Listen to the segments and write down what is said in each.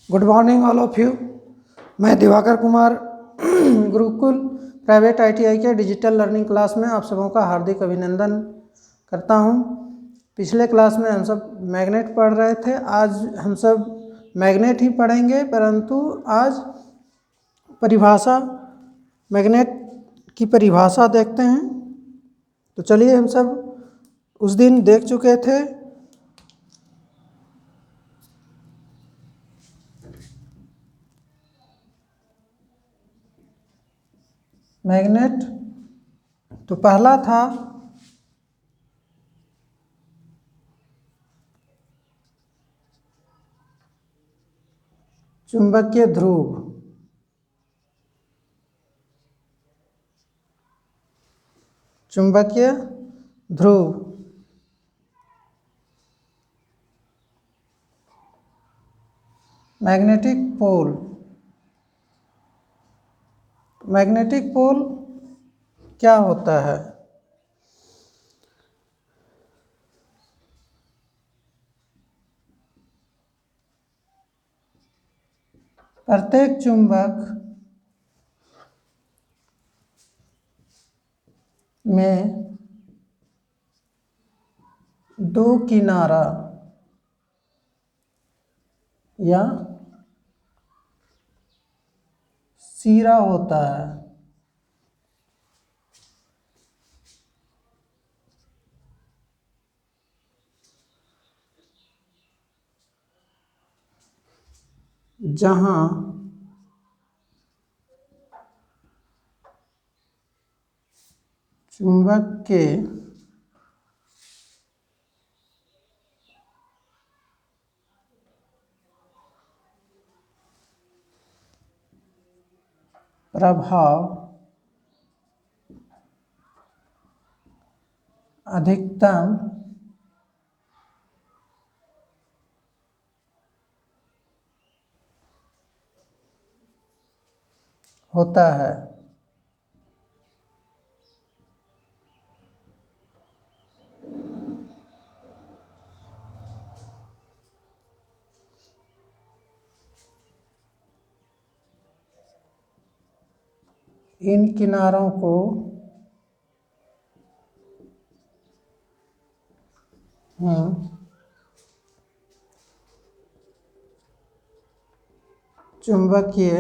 Good morning all of you. मैं Diwakar Kumar Gurukul private ITI के digital learning class में आप सबों का हार्दिक अभिनंदन करता हूं। पिछले क्लास में हम सब मैग्नेट पढ़ रहे थे। आज हम सब मैग्नेट ही पढ़ेंगे, परंतु आज परिभाषा, मैग्नेट की परिभाषा देखते हैं। तो चलिए, हम सब उस दिन देख चुके थे। मैग्नेट तो पहला था चुंबकीय ध्रुव। चुंबकीय ध्रुव मैग्नेटिक पोल। मैग्नेटिक पोल क्या होता है? प्रत्येक चुंबक में दो किनारा या सिरा होता है। जहां चुंबक के प्रभाव अधिकतम होता है। इन किनारों को चुंबकीय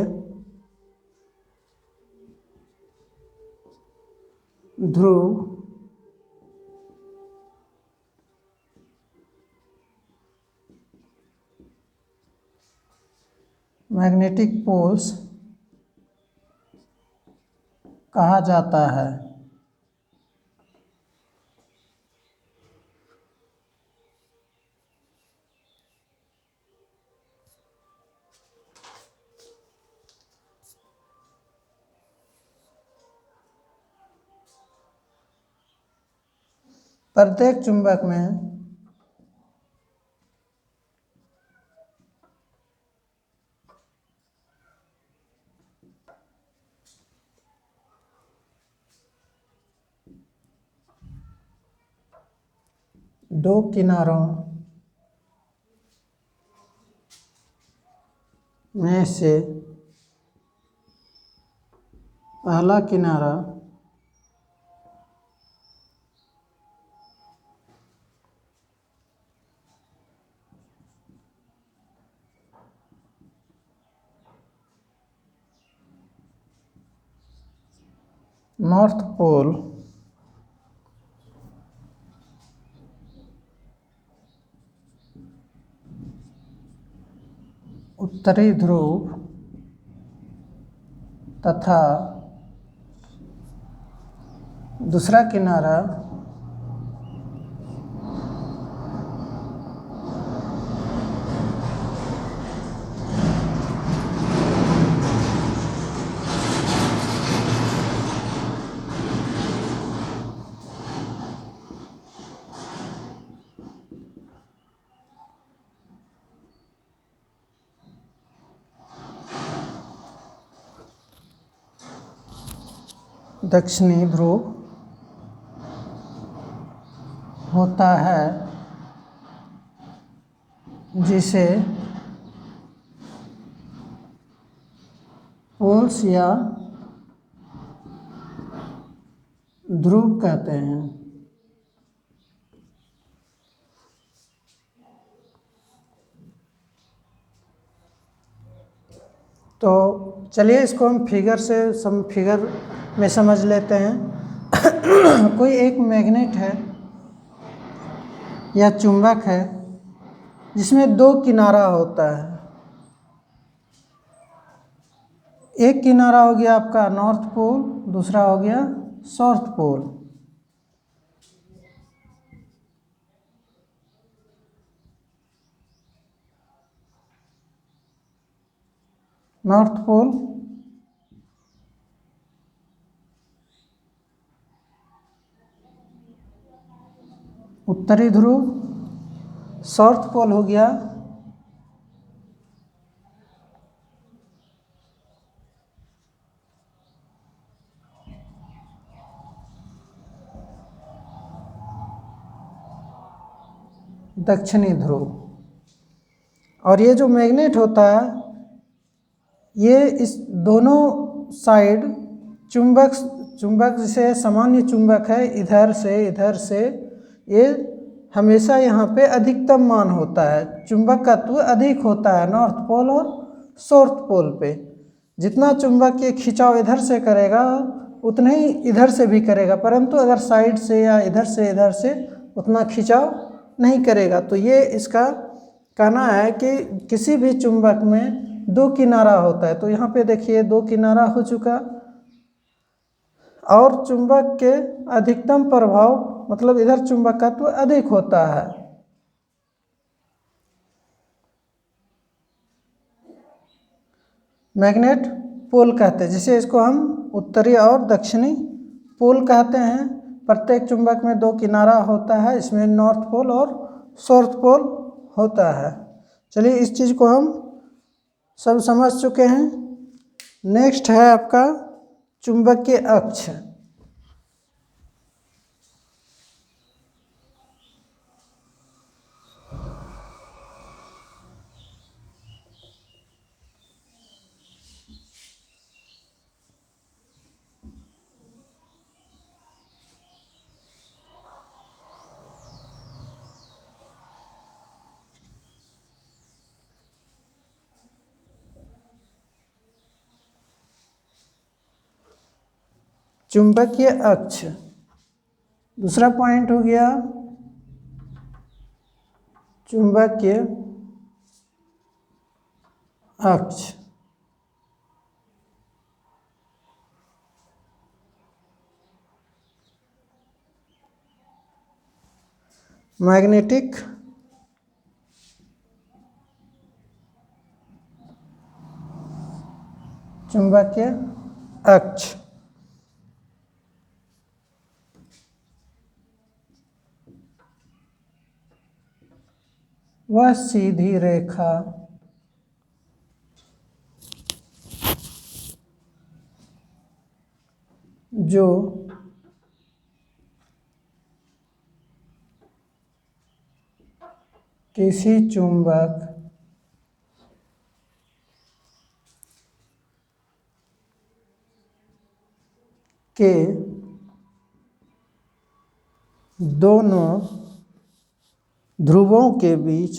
ध्रुव मैग्नेटिक पोल्स कहा जाता है। प्रत्येक चुंबक में दो किनारों में से पहला किनारा नॉर्थ पोल उत्तरी ध्रुव तथा दूसरा किनारा दक्षिणी ध्रुव होता है, जिसे पोल्स या ध्रुव कहते हैं। तो चलिए इसको हम फिगर में समझ लेते हैं। कोई एक मैग्नेट है या चुंबक है जिसमें दो किनारा होता है। एक किनारा हो गया आपका नॉर्थ पोल, दूसरा हो गया साउथ पोल। नॉर्थ पोल उत्तरी ध्रुव, साउथ पोल हो गया दक्षिणी ध्रुव। और ये जो मैग्नेट होता है ये इस दोनों साइड चुंबक जैसे सामान्य चुंबक है, इधर से ये हमेशा यहाँ पे अधिकतम मान होता है। चुंबकत्व अधिक होता है नॉर्थ पोल और साउथ पोल पे। जितना चुंबक ये खिंचाव इधर से करेगा उतना ही इधर से भी करेगा, परंतु अगर साइड से या इधर से उतना खिंचाव नहीं करेगा। तो ये इसका कहना है कि किसी भी चुंबक में दो किनारा होता है। तो यहाँ पे देखिए दो किनारा हो चुका, और चुंबक के अधिकतम प्रभाव मतलब इधर चुंबकत्व अधिक होता है। मैग्नेट पोल कहते हैं, जिसे इसको हम उत्तरी और दक्षिणी पोल कहते हैं। प्रत्येक चुंबक में दो किनारा होता है, इसमें नॉर्थ पोल और साउथ पोल होता है। चलिए इस चीज़ को हम सब समझ चुके हैं। नेक्स्ट है आपका चुंबकीय अक्ष। चुंबकीय अक्ष, दूसरा पॉइंट हो गया चुंबकीय अक्ष। मैग्नेटिक चुंबकीय अक्ष वह सीधी रेखा जो किसी चुंबक के दोनों ध्रुवों के बीच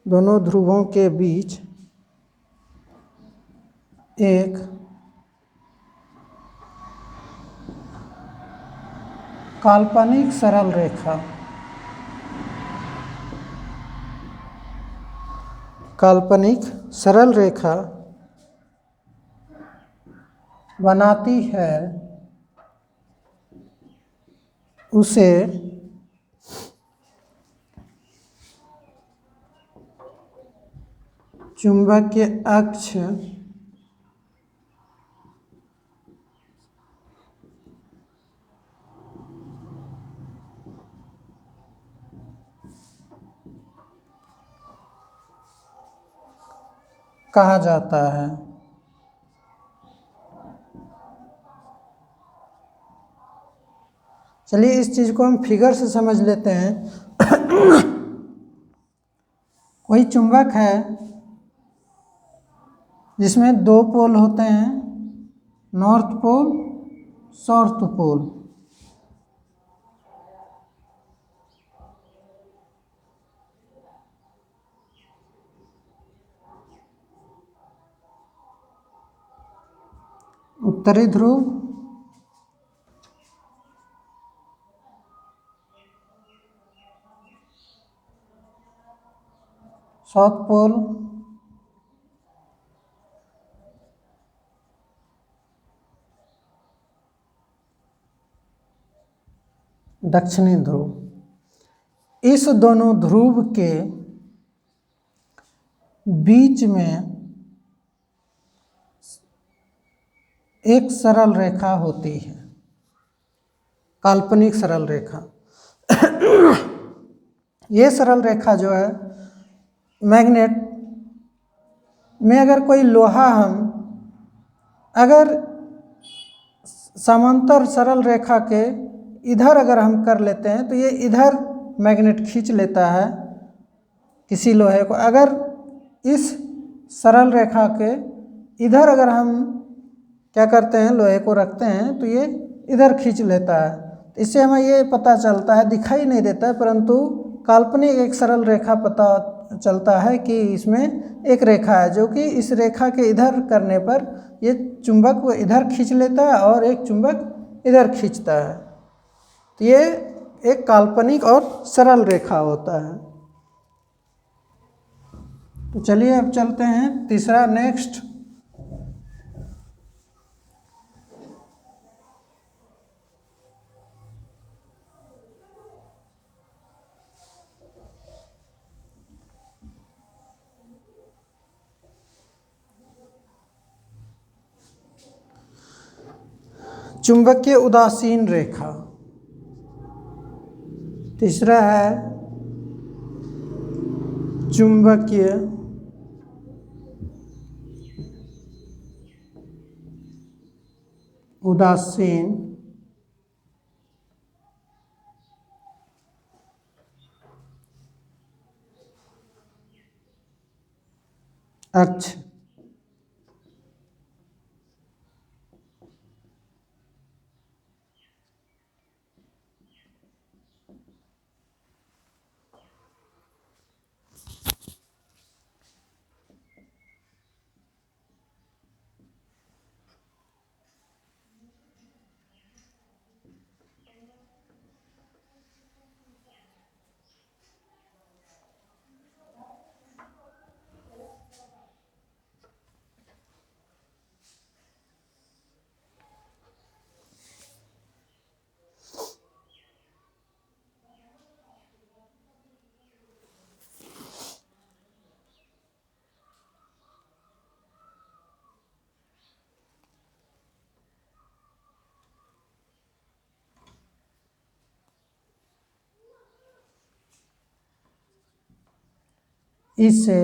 दोनों ध्रुवों के बीच एक काल्पनिक सरल रेखा बनाती है, उसे चुंबकीय अक्ष कहा जाता है। चलिए इस चीज़ को हम फिगर से समझ लेते हैं। कोई चुंबक है जिसमें दो पोल होते हैं, नॉर्थ पोल, साउथ पोल। उत्तरी ध्रुव, साउथ पोल, दक्षिणी ध्रुव। इस दोनों ध्रुव के बीच में एक सरल रेखा होती है, काल्पनिक सरल रेखा। ये सरल रेखा जो है, मैग्नेट में अगर कोई लोहा हम अगर समांतर सरल रेखा के इधर अगर हम कर लेते हैं तो ये इधर मैग्नेट खींच लेता है किसी लोहे को। अगर इस सरल रेखा के इधर अगर हम क्या करते हैं, लोहे को रखते हैं तो ये इधर खींच लेता है। इससे हमें ये पता चलता है, दिखाई नहीं देता है परंतु काल्पनिक एक सरल रेखा पता चलता है कि इसमें एक रेखा है जो कि इस रेखा के इधर करने पर ये चुंबक को इधर खींच लेता है और एक चुंबक इधर खींचता है। तो ये एक काल्पनिक और सरल रेखा होता है। तो चलिए अब चलते हैं तीसरा, नेक्स्ट। चुंबकीय उदासीन रेखा। तीसरा है चुंबकीय उदासीन अक्ष। इसे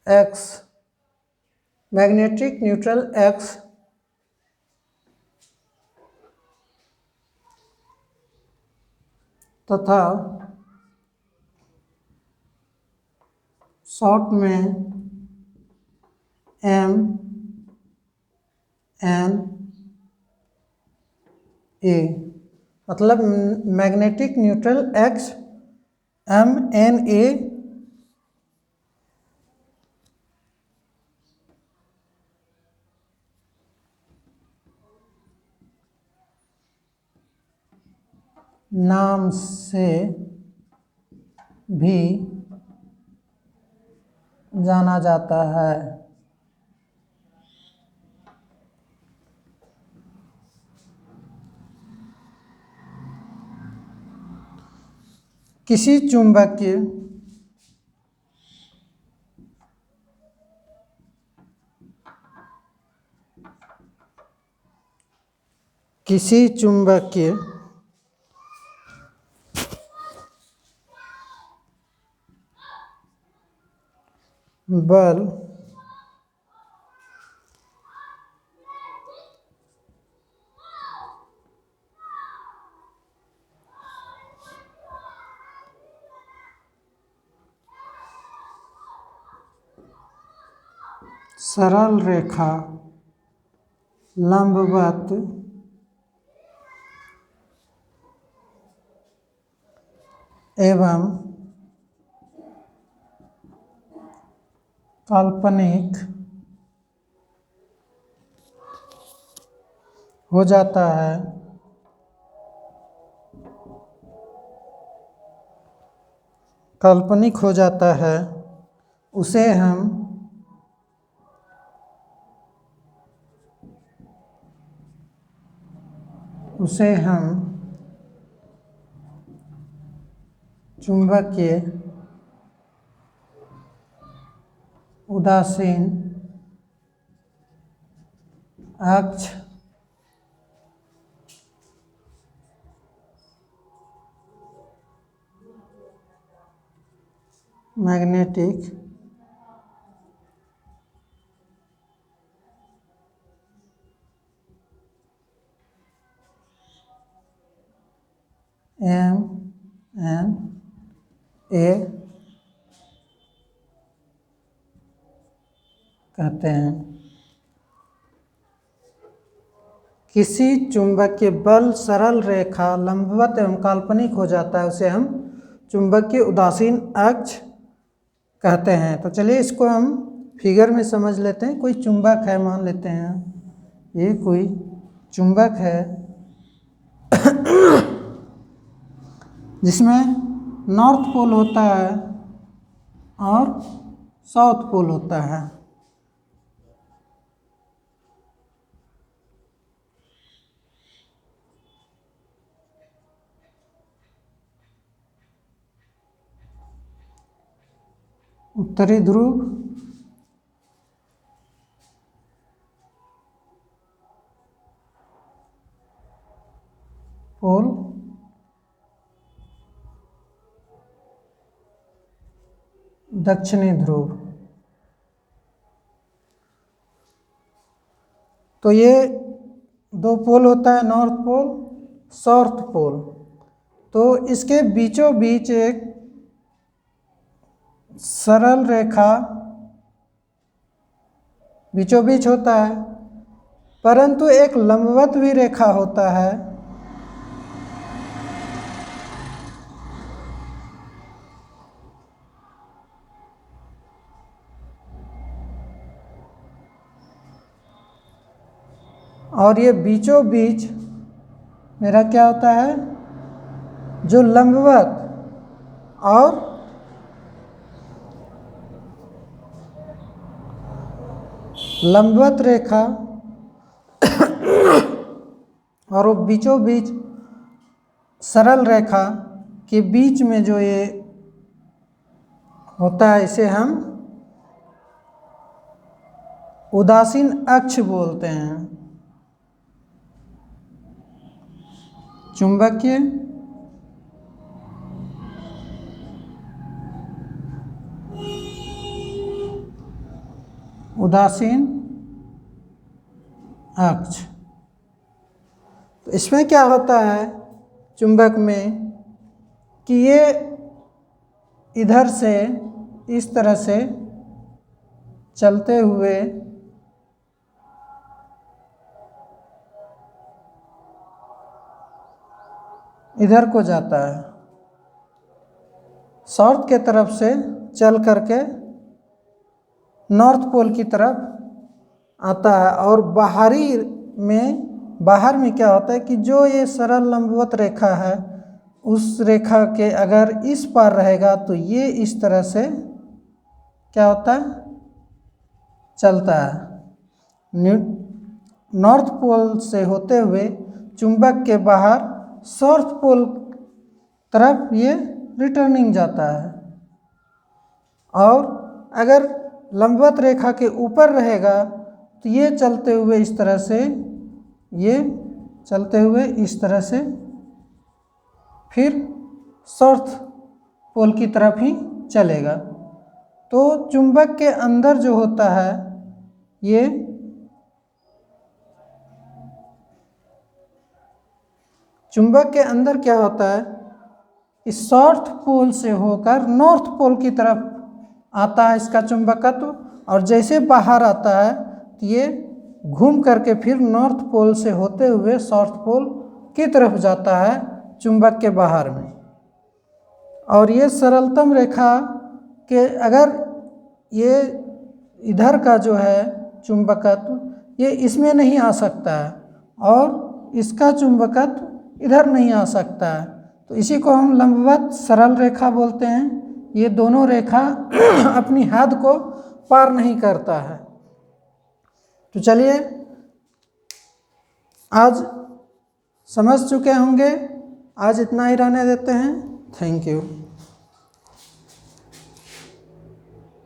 एक्स, मैग्नेटिक न्यूट्रल एक्स तथा शॉर्ट में एम एन ए, मतलब magnetic neutral axis M N A नाम से भी जाना जाता है। किसी चुंबकीय किसी चुंबकीय बल सरल रेखा लंबवत एवं काल्पनिक हो जाता है, काल्पनिक हो जाता है, उसे हम चुंबकीय उदासीन अक्ष मैग्नेटिक MNA कहते हैं। किसी चुंबकीय बल सरल रेखा लंबवत एवं काल्पनिक हो जाता है, उसे हम चुंबकीय उदासीन अक्ष कहते हैं। तो चलिए इसको हम फिगर में समझ लेते हैं। कोई चुंबक है, मान लेते हैं ये कोई चुंबक है जिसमें नॉर्थ पोल होता है और साउथ पोल होता है। उत्तरी ध्रुव पोल, दक्षिणी ध्रुव। तो ये दो पोल होता है, नॉर्थ पोल, साउथ पोल। तो इसके बीचों बीच एक सरल रेखा बीचों बीच होता है, परंतु एक लंबवत भी रेखा होता है और ये बीचों बीच मेरा क्या होता है, जो लंबवत और लंबवत रेखा और वो बीचों बीच सरल रेखा के बीच में जो ये होता है, इसे हम उदासीन अक्ष बोलते हैं। चुंबकीय उदासीन अक्ष। तो इसमें क्या होता है चुंबक में कि ये इधर से इस तरह से चलते हुए इधर को जाता है, साउथ के तरफ से चल करके नॉर्थ पोल की तरफ आता है। और बाहर में क्या होता है कि जो ये सरल लंबवत रेखा है, उस रेखा के अगर इस पार रहेगा तो ये इस तरह से क्या होता है, चलता है। नॉर्थ पोल से होते हुए चुंबक के बाहर साउथ पोल तरफ ये रिटर्निंग जाता है। और अगर लंबवत रेखा के ऊपर रहेगा तो ये चलते हुए इस तरह से ये चलते हुए इस तरह से फिर साउथ पोल की तरफ ही चलेगा। तो चुंबक के अंदर जो होता है ये चुंबक के अंदर क्या होता है, इस साउथ पोल से होकर नॉर्थ पोल की तरफ आता है इसका चुंबकत्व, और जैसे बाहर आता है तो ये घूम करके फिर नॉर्थ पोल से होते हुए साउथ पोल की तरफ जाता है चुंबक के बाहर में। और ये सरलतम रेखा के अगर ये इधर का जो है चुंबकत्व ये इसमें नहीं आ सकता है और इसका चुंबकत्व इधर नहीं आ सकता है, तो इसी को हम लंबवत सरल रेखा बोलते हैं। ये दोनों रेखा अपनी हद को पार नहीं करता है। तो चलिए आज समझ चुके होंगे, आज इतना ही रहने देते हैं। Thank you.